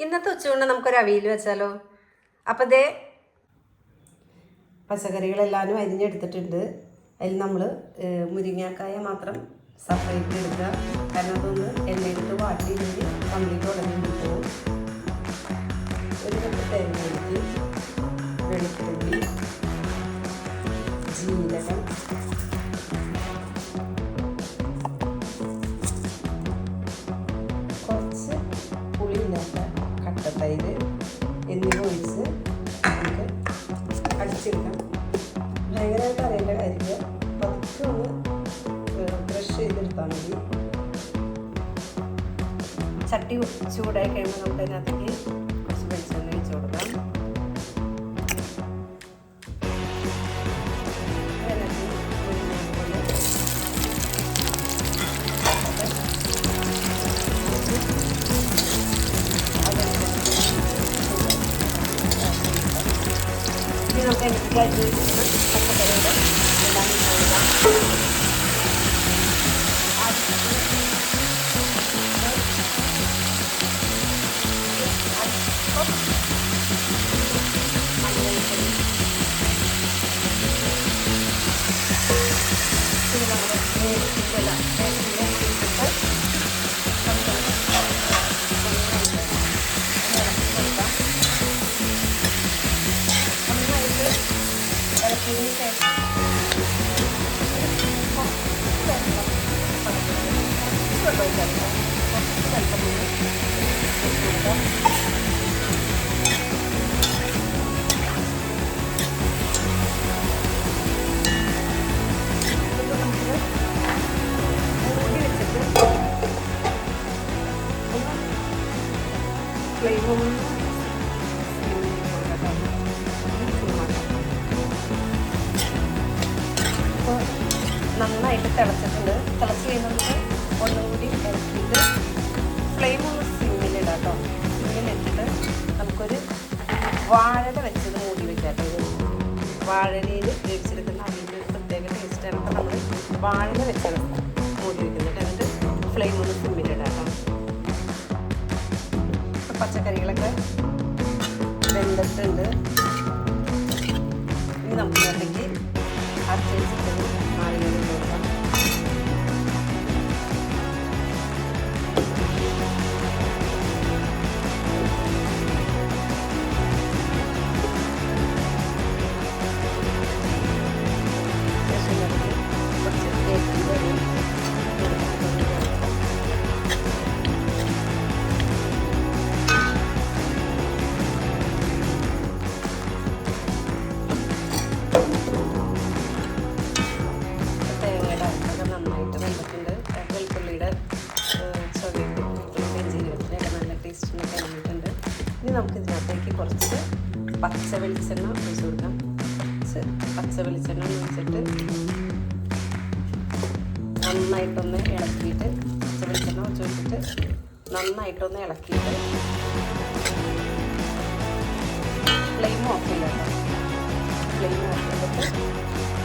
ഇന്നത്തെ ഉച്ചയൂണ് നമുക്കൊരു അവിയൽ വെച്ചാലോ? അപ്പോൾ ദേ പച്ചക്കറികളെല്ലാവരും അരിഞ്ഞെടുത്തിട്ടുണ്ട്. അതിൽ നമ്മൾ മുരിങ്ങാക്കായ മാത്രം സെപ്പറേറ്റ് എടുക്കുക. കാരണം അതൊന്ന് എണ്ണയിട്ട് വാട്ടിയില്ലെങ്കിൽ കംപ്ലീറ്റ് ഉടനെ പോകും. ഒരു കപ്പ് തേങ്ങയ്ക്ക് വെളുത്തുള്ളി, ജീരകം, കുറച്ച് പുളിയില്ലാത്ത കട്ടത്തൈര് എന്നിവ ഒഴിച്ച് നമുക്ക് അടിച്ചെടുക്കാം. ഭയങ്കരമായിട്ട് അറിയേണ്ട കാര്യമില്ല, പതുക്കെ ഒന്ന് ബ്രഷ് ചെയ്തെടുത്താൽ മതി. ചട്ടി ചൂടായി കഴിയുമ്പോൾ നമുക്ക് അതിനകത്തേക്ക് കുറച്ച് വെളിച്ചെണ്ണ ഒഴിച്ച് കൊടുക്കാം. നമുക്ക് എനിക്ക് പച്ചക്കറിയുടെ എല്ലാം കൊടുക്കാം. നന്നായിട്ട് തിളച്ചിട്ടുണ്ട്. തിളച്ച് കഴിയുമ്പോൾ ഒന്നുകൂടി ഇറക്കിയിട്ട് ഫ്ലെയിം ഒന്ന് സിമ്മിലിടാം കേട്ടോ. സിമ്മിലിട്ടിട്ട് നമുക്കൊരു വാഴ വെച്ചത് മൂടി വെക്കാം കേട്ടോ. വാഴയിൽ വേവിച്ചെടുക്കുന്ന അതിൻ്റെ ഒരു പ്രത്യേക ടേസ്റ്റാണ്. അപ്പോൾ നമ്മൾ വാഴ വെച്ചത് മൂടി വെക്കുന്നുണ്ട്. എന്നിട്ട് ഫ്ലെയിം ഒന്ന് സിമ്മിലിടാം കേട്ടോ. പച്ചക്കറികളൊക്കെ വെന്തിട്ടുണ്ട്. ഇനി നമുക്ക് അതിലേക്ക് അരച്ചിട്ട് നാളികേരം കൊടുക്കാം. ഇനി നമുക്കിതിനകത്തേക്ക് കുറച്ച് പച്ച വെളിച്ചെണ്ണ ഒഴിച്ച് കൊടുക്കാം. പച്ച വെളിച്ചെണ്ണ ഒഴിച്ചിട്ട് നന്നായിട്ടൊന്ന് ഇളക്കിയിട്ട് പച്ച വെളിച്ചെണ്ണ ഒഴിച്ച് വെച്ചിട്ട് നന്നായിട്ടൊന്ന് ഇളക്കിയിട്ട് ഫ്ലെയിം ഓഫ് ചെയ്യാം. ഫ്ലെയിം ഓഫ് ചെയ്തിട്ട്